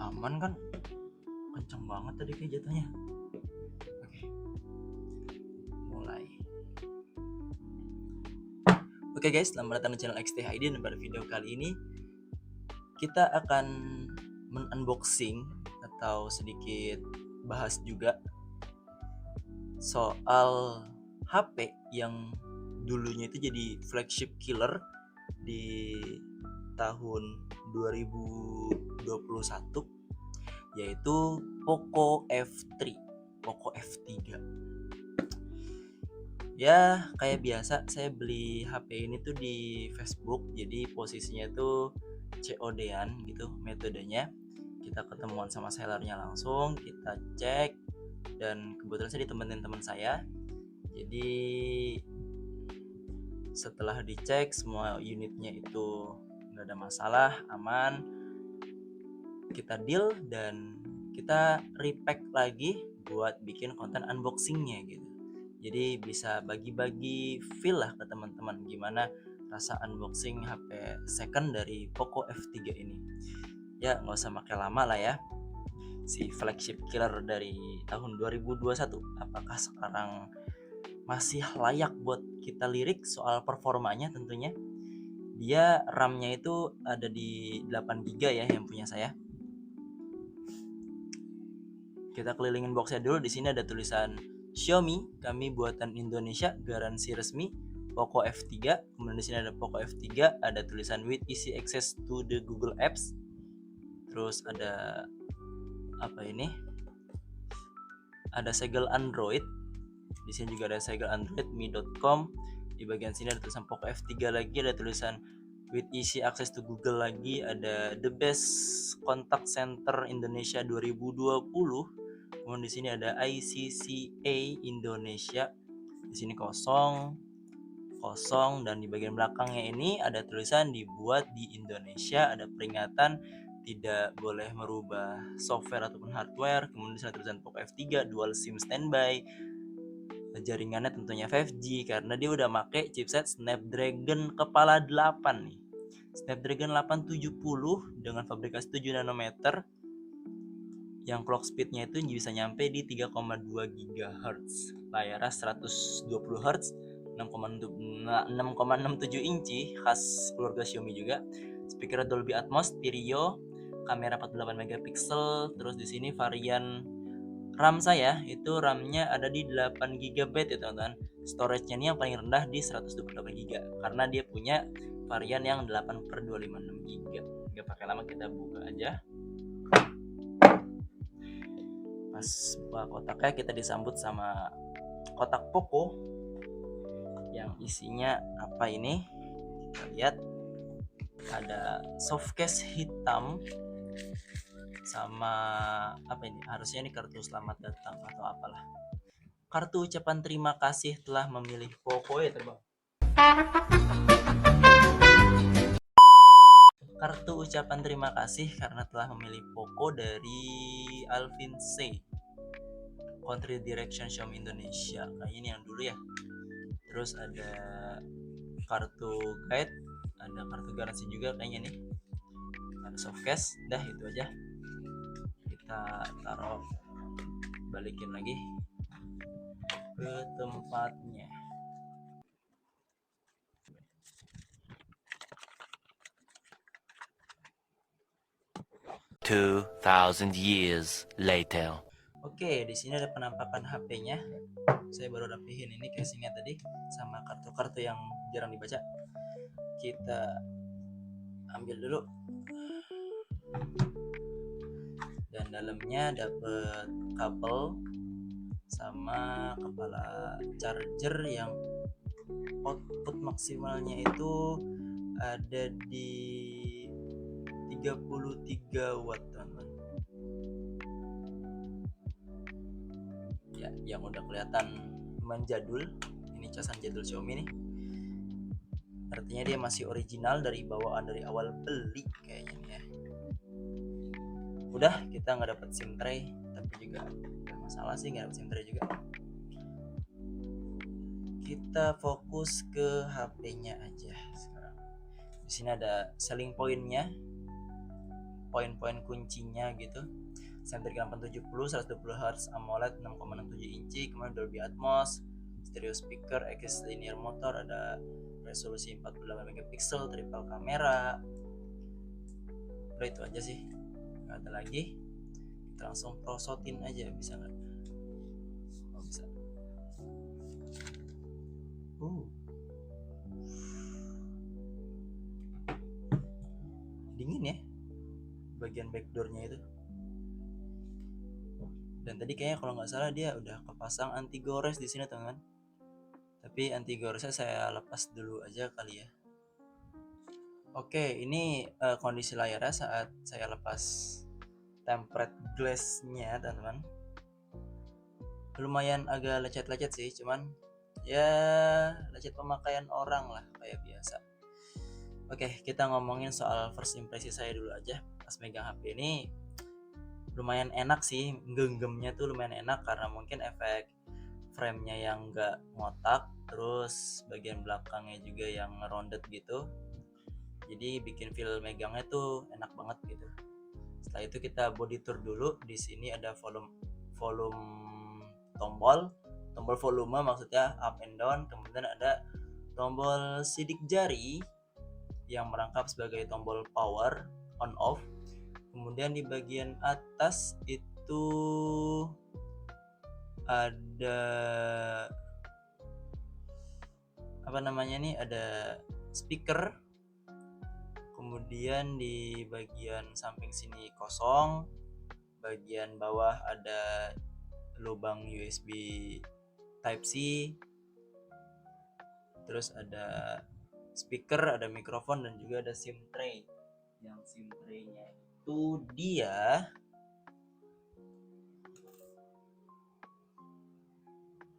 Aman kan? Kenceng banget tadi kayak jatuhnya. Oke, mulai. Oke guys, selamat datang di channel XTHID. Dan pada video kali ini kita akan men-unboxing atau sedikit bahas juga soal HP yang dulunya itu jadi flagship killer di tahun 2021, yaitu Poco F3, Poco F3. Ya kayak biasa, saya beli HP ini tuh di Facebook, jadi posisinya tuh COD-an gitu metodenya. Kita ketemuan sama sellernya langsung, kita cek, dan kebetulan saya ditemenin teman saya. Jadi setelah dicek semua unitnya itu nggak ada masalah, aman, kita deal dan kita repack lagi buat bikin konten unboxingnya gitu. Jadi bisa bagi-bagi feel lah ke teman-teman gimana rasa unboxing HP second dari Poco F3 ini. Ya nggak usah pakai lama lah ya, si flagship killer dari tahun 2021 apakah sekarang masih layak buat kita lirik soal performanya. Tentunya dia RAM-nya itu ada di 8GB ya yang punya saya. Kita kelilingin boxnya dulu. Di sini ada tulisan Xiaomi, kami buatan Indonesia, garansi resmi Poco F3. Kemudian di sini ada Poco F3, ada tulisan with easy access to the Google Apps. Terus ada apa ini? Ada segel Android. Di sini juga ada segel Android mi.com. Di bagian sini ada tulisan Poco F3 lagi, ada tulisan with easy access to Google lagi, ada the best contact center Indonesia 2020. Kemudian di sini ada ICCA Indonesia. Di sini kosong, dan di bagian belakangnya ini ada tulisan dibuat di Indonesia. Ada peringatan tidak boleh merubah software ataupun hardware. Kemudian di sini tulisan Poco F3 dual SIM standby. Jaringannya tentunya 5G karena dia udah make chipset Snapdragon kepala 8 nih. Snapdragon 870 dengan fabrikasi 7 nanometer yang clock speednya itu bisa nyampe di 3,2 GHz, layarnya 120 Hz, 6,67 inci, khas keluarga Xiaomi juga. Speaker Dolby Atmos, stereo, kamera 48 megapiksel. Terus di sini varian RAM saya itu RAM-nya ada di 8 GB ya teman-teman. Storage-nya ini yang paling rendah di 128 GB karena dia punya varian yang 8/256 GB. Gak pakai lama, kita buka aja. Pas buka kotaknya kita disambut sama kotak Poco yang isinya apa ini? Kita lihat ada softcase hitam sama apa ini? Harusnya ini kartu selamat datang atau apalah. Kartu ucapan terima kasih telah memilih Poco ya teman. Kartu ucapan terima kasih karena telah memilih Poco dari Alvin C, Country Direction Xiaomi Indonesia. Nah ini yang dulu ya. Terus ada kartu guide, ada kartu garansi juga kayaknya nih. Ada softcase, dah itu aja. Kita taruh, balikin lagi ke tempatnya. years later. Oke, di sini ada penampakan HP-nya. Saya baru rapihin ini casingnya tadi sama kartu-kartu yang jarang dibaca. Kita ambil dulu. Dan dalamnya dapat kabel sama kepala charger yang output maksimalnya itu ada di 33 watt teman-teman. Ya, yang udah kelihatan menjadul. Ini casan jadul Xiaomi nih. Artinya dia masih original dari bawaan dari awal beli kayaknya nih ya. Udah, kita nggak dapat SIM tray, tapi juga nggak masalah sih nggak dapat SIM tray juga. Kita fokus ke HP-nya aja sekarang. Di sini ada selling point-nya, poin-poin kuncinya gitu. Snapdragon 870, 120 Hz AMOLED 6,67 inci, kemudian Dolby Atmos, stereo speaker, X linear motor, ada resolusi 48 megapiksel, triple kamera. Udah itu aja sih, nggak ada lagi. Kita langsung prosotin aja, bisa nggak? Oh, bisa. Dingin ya bagian backdoornya itu. Dan tadi kayaknya kalau nggak salah dia udah kepasang anti gores di sini teman-teman. Tapi anti goresnya saya lepas dulu aja kali ya. Oke, ini kondisi layarnya saat saya lepas tempered glass-nya teman-teman. Lumayan agak lecet-lecet sih, cuman ya lecet pemakaian orang lah kayak biasa. Oke, kita ngomongin soal first impression saya dulu aja. Pas megang HP ini lumayan enak sih, genggamnya tuh lumayan enak karena mungkin efek frame-nya yang nggak ngotak, terus bagian belakangnya juga yang rounded gitu. Jadi bikin feel megangnya tuh enak banget gitu. Setelah itu kita body tour dulu. Di sini ada volume tombol volume maksudnya up and down, kemudian ada tombol sidik jari yang merangkap sebagai tombol power on off. Kemudian di bagian atas itu ada apa namanya nih, ada speaker. Kemudian di bagian samping sini kosong, bagian bawah ada lubang USB Type C, terus ada speaker, ada mikrofon, dan juga ada SIM tray. Yang SIM tray-nya itu dia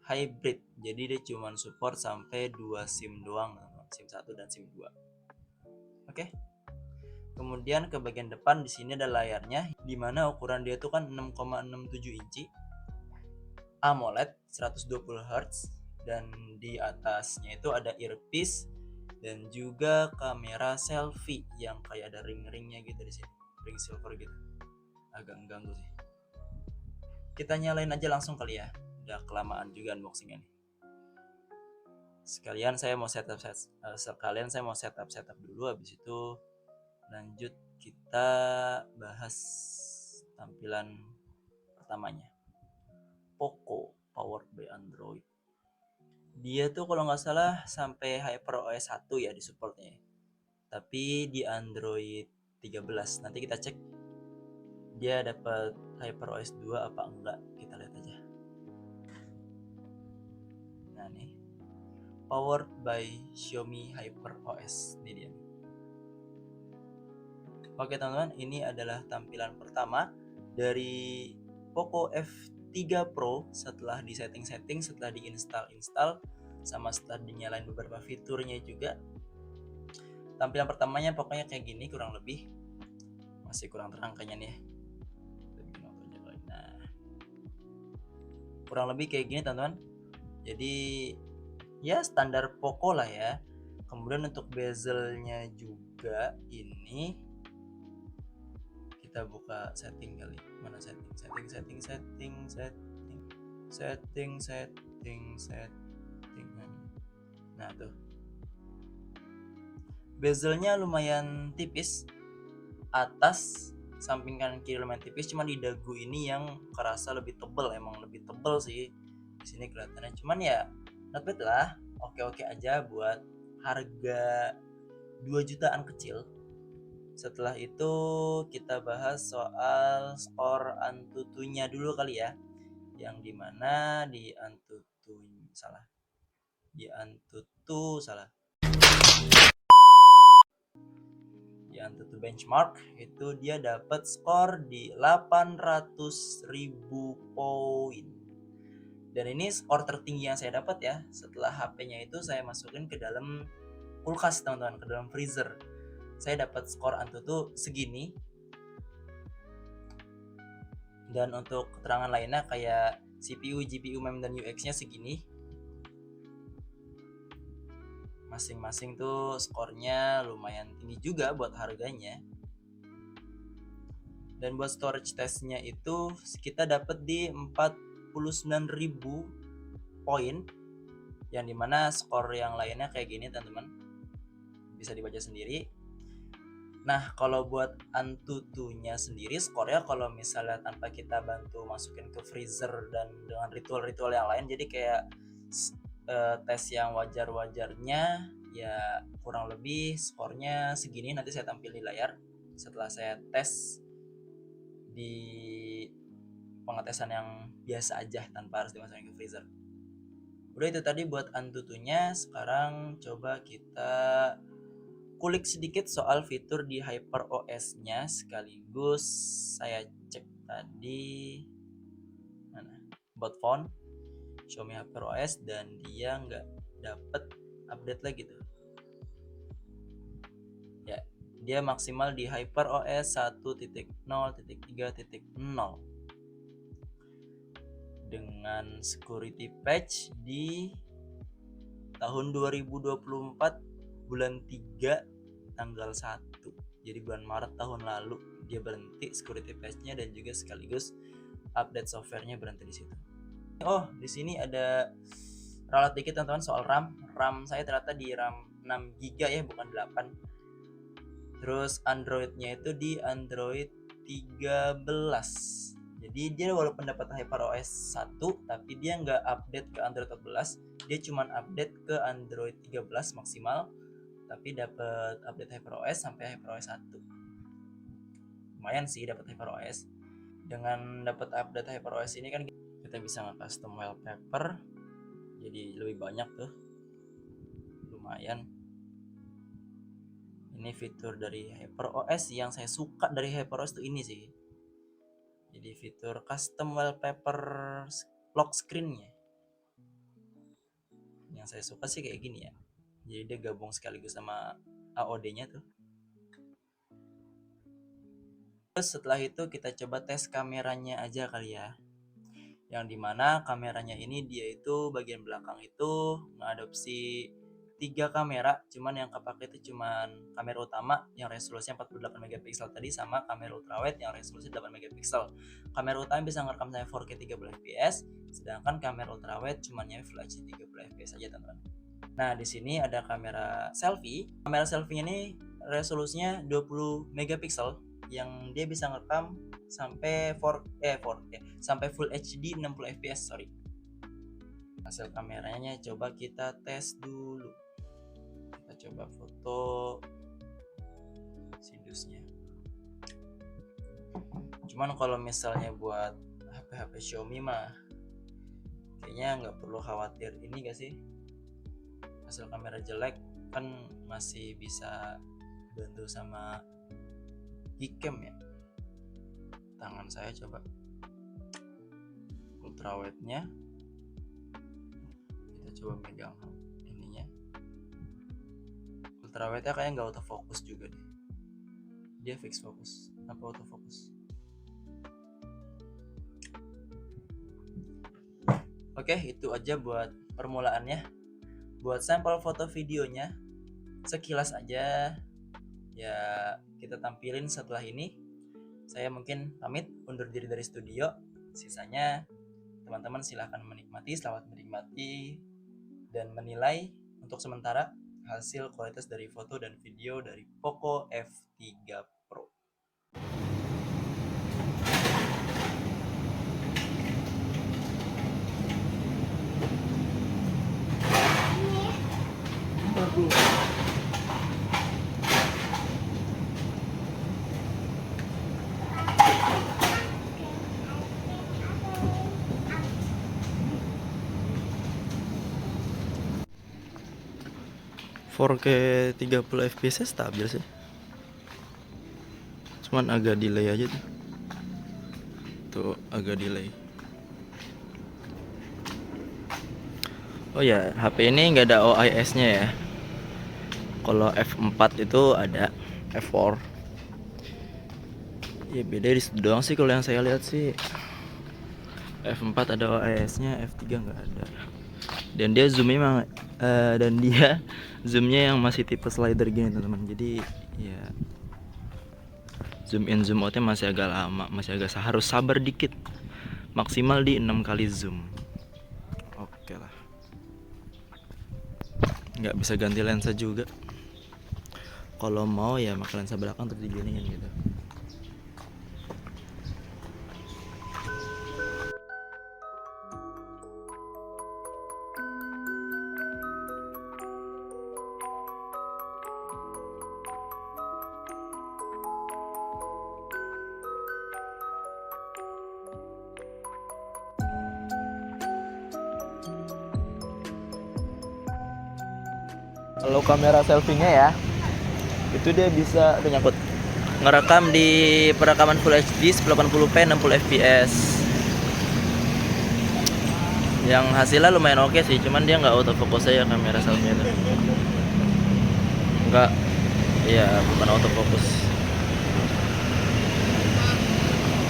hybrid, jadi dia cuma support sampai 2 SIM doang, SIM 1 dan SIM 2. Oke. Kemudian ke bagian depan di sini ada layarnya, di mana ukuran dia tuh kan 6,67 inci, AMOLED 120 Hz, dan di atasnya itu ada earpiece dan juga kamera selfie yang kayak ada ring-ringnya gitu di sini, ring silver gitu. Agak mengganggu sih. Kita nyalain aja langsung kali ya, udah kelamaan juga unboxingnya nih. Sekalian saya mau setup dulu, habis itu lanjut kita bahas tampilan pertamanya. Poco powered by Android. Dia tuh kalau nggak salah sampai HyperOS 1 ya di supportnya. Tapi di Android 13 nanti kita cek dia dapat HyperOS 2 apa enggak, kita lihat aja. Nah nih, powered by Xiaomi HyperOS, ini dia. Oke teman-teman, ini adalah tampilan pertama dari Poco F3 Pro setelah di setting, setelah diinstal, sama setelah dinyalain beberapa fiturnya juga. Tampilan pertamanya pokoknya kayak gini kurang lebih. Masih kurang terang kayaknya nih. Nah, kurang lebih kayak gini teman-teman. Jadi ya standar Poco lah ya. Kemudian untuk bezelnya juga ini kita buka setting kali. Mana setting. Nah tuh, bezelnya lumayan tipis, atas samping kanan kiri lumayan tipis, cuma di dagu ini yang kerasa lebih tebel, emang lebih tebel sih di sini kelihatannya. Cuman ya not bad lah, oke aja buat harga 2 jutaan kecil. Setelah itu kita bahas soal skor Antutunya dulu kali ya, yang dimana di Antutu benchmark itu dia dapat skor di 800.000 poin. Dan ini skor tertinggi yang saya dapat ya. Setelah HP-nya itu saya masukin ke dalam kulkas teman-teman, ke dalam freezer. Saya dapat skor Antutu segini. Dan untuk keterangan lainnya kayak CPU, GPU, MEM, dan UX-nya segini. masing-masing tuh skornya lumayan tinggi juga buat harganya. Dan buat storage testnya itu kita dapat di 49.000 poin, yang dimana skor yang lainnya kayak gini teman-teman, bisa dibaca sendiri. Nah kalau buat Antutunya sendiri skornya kalau misalnya tanpa kita bantu masukin ke freezer dan dengan ritual-ritual yang lain, jadi kayak tes yang wajar-wajarnya ya kurang lebih skornya segini. Nanti saya tampil di layar setelah saya tes di pengetesan yang biasa aja tanpa harus dimasukin ke freezer. Udah itu tadi buat Antutunya. Sekarang coba kita kulik sedikit soal fitur di HyperOS-nya, sekaligus saya cek tadi mana about phone Xiaomi HyperOS dan dia nggak dapet update lagi tuh ya. Dia maksimal di HyperOS 1.0.3.0 dengan security patch di tahun 2024 bulan 3 tanggal 1. Jadi bulan Maret tahun lalu dia berhenti security patch-nya dan juga sekaligus update software-nya berhenti di situ. Oh, di sini ada ralat dikit teman-teman soal RAM. RAM saya ternyata di RAM 6 GB ya, bukan 8. Terus Android-nya itu di Android 13. Jadi dia walaupun dapat HyperOS 1 tapi dia nggak update ke Android 14. Dia cuma update ke Android 13 maksimal, tapi dapat update HyperOS sampai HyperOS 1. Lumayan sih dapat HyperOS. Dengan dapat update HyperOS ini kan kita bisa nge-custom wallpaper. Jadi lebih banyak tuh. Lumayan. Ini fitur dari HyperOS yang saya suka dari HyperOS tuh ini sih. Jadi fitur custom wallpaper lock screen-nya. Yang saya suka sih kayak gini ya. Jadi dia gabung sekaligus sama AOD-nya tuh. Terus setelah itu kita coba tes kameranya aja kali ya. Yang dimana kameranya ini dia itu bagian belakang itu mengadopsi 3 kamera, cuman yang kepake itu cuman kamera utama yang resolusinya 48 megapiksel tadi sama kamera ultrawide yang resolusi 8 megapiksel. Kamera utama bisa ngerekam saya 4K 30 fps, sedangkan kamera ultrawide cuman nyampe Full HD 30 fps aja teman-teman. Nah di sini ada kamera selfie. Kamera selfie ini resolusinya 20 megapiksel yang dia bisa ngerekam sampai 4K sampai Full HD 60 fps. Hasil kameranya coba kita tes dulu. Kita coba foto sidusnya. Cuman kalau misalnya buat HP Xiaomi mah kayaknya nggak perlu khawatir ini gak sih, hasil kamera jelek kan masih bisa bantu sama Gcam ya. Tangan saya coba ultrawide nya, kita coba megang ininya. Ultrawide nya kayaknya nggak autofocus juga deh, dia fix fokus apa autofocus. Oke, itu aja buat permulaannya. Buat sampel foto videonya sekilas aja ya kita tampilin setelah ini. Saya mungkin pamit undur diri dari studio. Sisanya teman-teman silahkan menikmati, selamat menikmati dan menilai untuk sementara hasil kualitas dari foto dan video dari Poco F3 Pro. Ke 30 fps stabil sih, cuman agak delay aja tuh agak delay. Oh ya, HP ini nggak ada OIS nya ya. Kalau F4 itu ada, F4 ya beda di situ doang sih. Kalau yang saya lihat sih F4 ada OIS nya, F3 nggak ada. Dan dia zoomnya memang dan dia zoomnya yang masih tipe slider gini teman-teman. Jadi ya zoom in zoom outnya masih agak lama, masih agak harus sabar dikit. Maksimal di 6 kali zoom. Oke lah. Nggak bisa ganti lensa juga. Kalau mau ya pakai lensa belakang terus diginiin gitu. Kalau kamera selfie-nya ya, itu dia bisa udah nyangkut ngerekam di perekaman Full HD 1080p 60 fps. Yang hasilnya lumayan oke sih, cuman dia nggak autofocus aja kamera selfie itu. Nggak, iya bukan autofocus.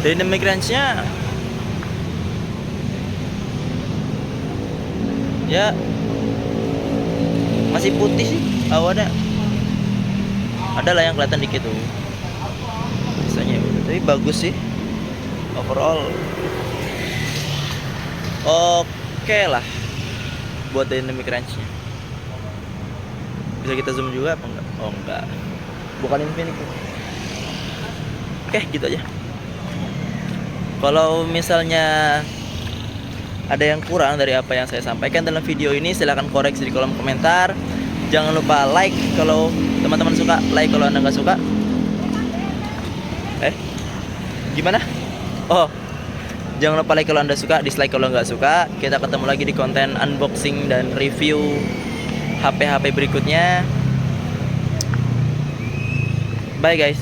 Dynamic range-nya ya masih putih sih awannya, ada lah yang kelihatan dikit tuh biasanya, tapi bagus sih overall. Oke lah buat dynamic range-nya. Bisa kita zoom juga apa enggak? Oh enggak, bukan infinity. Oke gitu aja. Kalau misalnya ada yang kurang dari apa yang saya sampaikan dalam video ini, silahkan koreksi di kolom komentar. Jangan lupa like kalau teman-teman suka, like kalau anda nggak suka. Gimana? Oh, jangan lupa like kalau anda suka, dislike kalau nggak suka. Kita ketemu lagi di konten unboxing dan review HP-HP berikutnya. Bye guys.